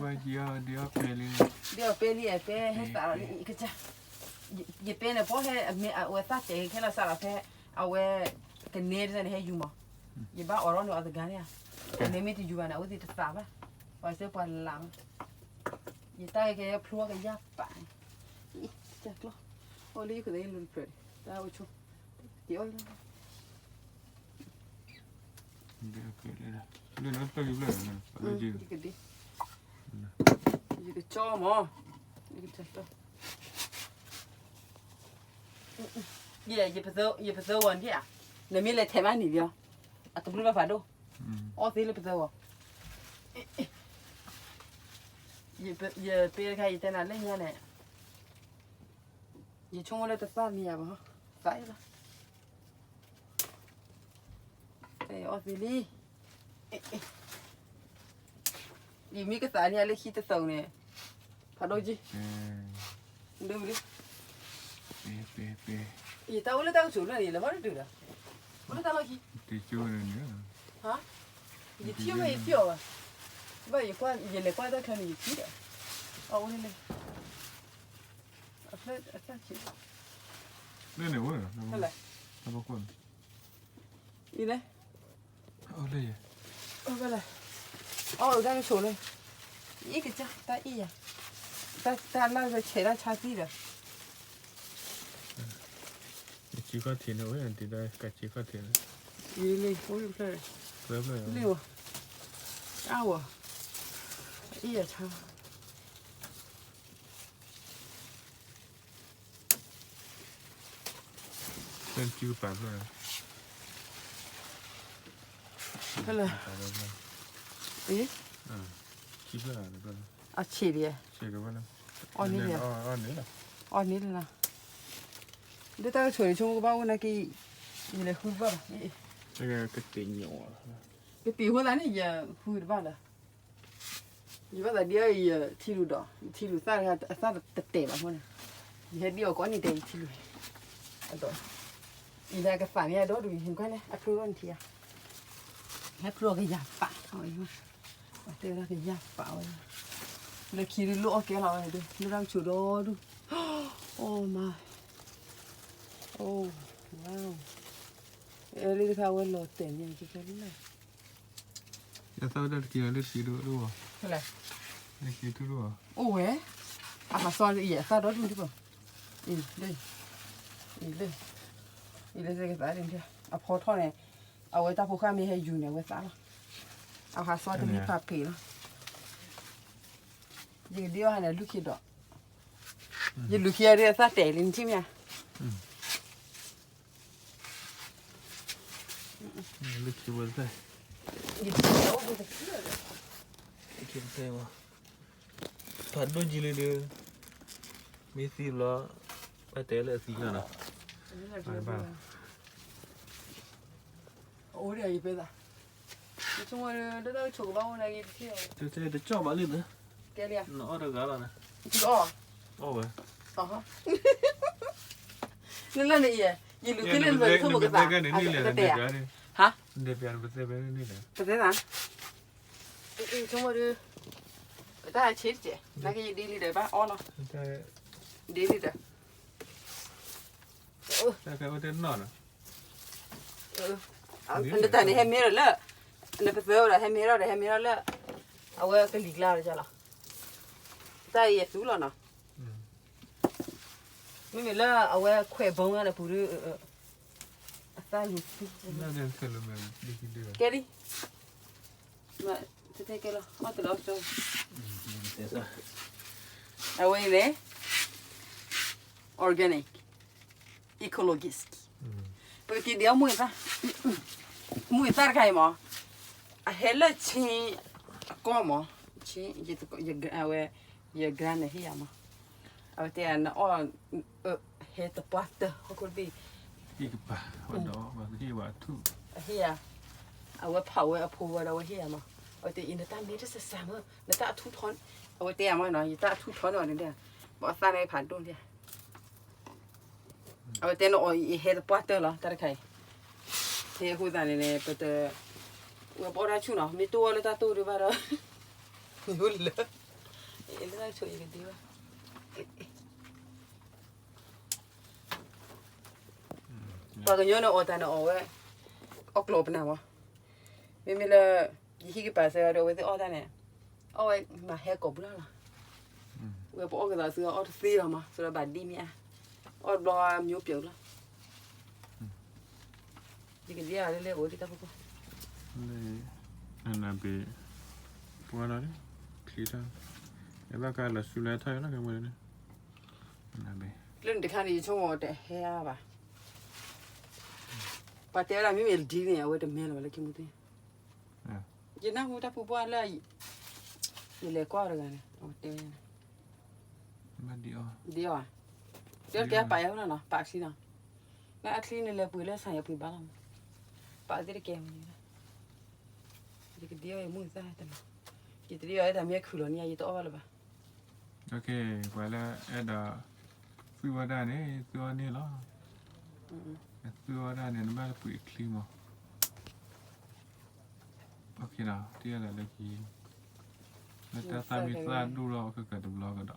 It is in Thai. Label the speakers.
Speaker 1: ว่าเดี๋ยวไปเลย
Speaker 2: เดี๋ยวไปเลยไปให้สาวอีกจ้ะอย่าเป็นเนี่ยเพราะให้เอาไว้ตัดเองแค่เราสาวแค่เอาไว้กันเนรให้ยูมาอย่าบ้าอรอนอยู่อะไรกันเนี่ยเนี่ยไม่ติดยูนะเอาติดสาวป่ะพอเสียพอหลังอย่าตายแค่พลัวกันยับไปจักรโอ้ยก็ได้ลุ้นเปิดได้โอ้ชูเดี๋ยว
Speaker 1: ไปเลยนะเรื่องนั้นไปอยู่เลยนะไปยืน
Speaker 2: ก็ดียืนก็จ้อมอ๋อยืนก็จัดอย่าไปเซอร์วันที่อ่ะเนี่ยมีอะไรเทมันนี่เดียวอ่ะตัวรู้ป่ะฟ้าดูอ๋อสิเลยไปเซอร์วะอย่าไปใครแต่นั้นเลยเนี่ยอย่าช่วงอะไรตัวฟ้ามีอ่ะบ่ใส่ละเอออ๋อสิลีดีมีกระสานเนี่ยเลยขี้ตะเสาเนี่ยฟ้าดูจีดูดิ
Speaker 1: เป
Speaker 2: อีตาวันละตาชูเลยละวันดูละวันละตาละขี้
Speaker 1: ติดจูเนี่ย
Speaker 2: ฮะอีที่ไม่เปรี้ยวอ่ะไม่อีกว่าอีเลยกว่าได้แค่นี้ที่เดียวเอาวันนี้เลยเอาขี้
Speaker 1: เนี่ยว่าอะไรทำคน
Speaker 2: อีเลย
Speaker 1: เอาเลย
Speaker 2: เอาไปเลยเอาได้ก็ชูเลยอีกจ้ะตาอีอ่ะตาล่าจะเฉยได้ชาติเลย
Speaker 1: จีก็เทียนเอาไว้อันที่ได้กับจีก็เทียน
Speaker 2: อีเลยโอ้ยเลย
Speaker 1: เริ่มเลย
Speaker 2: เร็วอ้าวอีอ่ะชา
Speaker 1: เป็นจิวปัดเลย
Speaker 2: ก็เลยอี
Speaker 1: คิดว่าอะไรก็
Speaker 2: อ่ะเฉยเลย
Speaker 1: เชื่อกันว่านะ
Speaker 2: อ๋อนี่เลย
Speaker 1: อ๋อนี่แหละ
Speaker 2: อ๋อนี่เลยนะเดี๋ยวตาช่วยชงก็บ้างนะกี่อีเลยหุ่นบ้า
Speaker 1: 这个个顶牛啊！
Speaker 2: 个地方咱呢也หุ่นบ้าละยี่ว่าแต่เดียวยี่ที่รู้ดอกที่รู้ซาค่ะซาเตะมาพวกนี้ยี่เดียวก่อนนี่เตะที่รู้อันต่ออีน่าก็ฝันเนี่ยดอกดูเห็นกันเลยอัพโหลดทีอ่ะให้พวกก็อยากปะเอาไว้มาเตะแล้วก็อยากปะเอาไว้แล้วคิดดูลูกแกเราเลยดูดูรังชูดอดูโอ้มาโอ้ว้าวเรื่องข้าวเราเต็มยังกี่คนเลย
Speaker 1: จะเท่าเดิมกี่วันเดือนกี่ดูดูอ่ะ
Speaker 2: อะไร
Speaker 1: เดือนกี่ดูอ่ะ
Speaker 2: โอ้เว้ยอามาสอนอีอ่ะสอนรถมันที่ป่ะอีเลยจะกี่สายเดียวอ่ะพอท่อเนี่ยเอาไว้ตาผู้ข้ามีให้อยู่เนี่ยไว้สาละเอาหาสอนจะมีผ้าผีแล้วยังเดียวให้เนี่ยลูกคิดดอกยังลูกคิดอะไรซะแต่ลิ้นชิมเนี่ย
Speaker 1: ลูกคิดว่าไง
Speaker 2: ยี่สิบเดียวกูจะคิดอะไร
Speaker 1: คิดว่าไงวะผัดโดนจีเลยเด้อมีสีล้อไปเตะเลยสีกันนะไปบ้าง
Speaker 2: โอ้ยยี่สิบละช่วงวันเดี๋ยวโชว์บ้างวันไหนเที่ยว
Speaker 1: เดี๋ยวจ่อมาเลยนะ
Speaker 2: แกเรีย
Speaker 1: น้อเด็กอะไรนะ
Speaker 2: อ๋อ
Speaker 1: โอ้ย
Speaker 2: อ๋อนั่นแหละเนี่ยยี่ลูกที่เล่นเลยทั่วกระต่ายกระต่ายฮะ
Speaker 1: เดี๋ยวเปลี่ยนไปเซเว่นนี่แหละ
Speaker 2: กระต่ายนะช่วงวันกระต่ายเช็ดเจ๊นักยี่ดีลีเดอร์ป่ะอ๋อเนาะดีลีเดอร์
Speaker 1: แต่แค่ว่าเดินนอนอ่ะ
Speaker 2: อันเดอร์แต่เนี่ยให้เมียเลยอันเดอร์ไปเจอเลยให้เมียเลยเอาไว้ก็หลีกล่าเลยจ้ะล่ะแต่ยี่สู้แล้วเนาะไม่มีเลยเอาไว้แขวนบงอะไรพูดแต่ยี่สู้
Speaker 1: น่าจะเสร็จแล้วมั้ยดีกินดี
Speaker 2: แกดิมาจะเทกันแล้วมาตัวเราจงเอาไว้เลยorganic ekologiskเพราะที่เดียวมุ่ยตาร์ไก่หมอเฮลชิก็หมอชิยี่ตัวเอาไว้ยี่กรันเนี่ยเฮียมาเอาแต่อันอ๋อเฮตปัตเตอร์เขาคนบี
Speaker 1: อีกป่ะวันดอกว่าที่ว่าทุก
Speaker 2: เฮียเอาไว้เผาไว้เอาพูไว้เอาไว้เฮียมาเอาแต่อินเตอร์มีแต่เสมอแล้วตาทุกทอนเอาไว้แต่มาหน่อยตาทุกทอนหน่อยนึงเดียวบอกตาในผ่านตรงเดียวเอาแต่หน่อยเฮตปัตเตอร์เหรอตาใครเฮียคุยตาเนี่ยเปิดว่าบอกได้ชูเนาะมีตัวเลยตาตัวดูบ้างเหรอไม่รู้เลย ele da cho ye di ba ba ga yo no o ta no o we o klop na wa me me la yi ki pa sa ro we o ta ne o we ma he ko bla la we po ga da su o si la ma so la ba di mi a o blo mi o pio la di ke dia le o di ta ko
Speaker 1: le ana be puana ni klita eba ka la sula tha na ka mo ne ana be
Speaker 2: le de kan ni cho o de he ya ba pa te la mi me di ni a we de me la le ki mu ti ye na mo ta pu bwa la yi le ko ra ga ne o te
Speaker 1: ma di o
Speaker 2: di wa yo ke pa ya na pa si na na a clean le pu le sa ya pu ba la pa de ke mo ni di ke dia e mu sa ta na ki te dia e ta me khu lo ni ya yi to ba la ba
Speaker 1: okay wala ada fi wada ne so ne la fi wada ne na ba pu klima okay na tia la le ki na ta sa mi sa du lo ka du lo ka da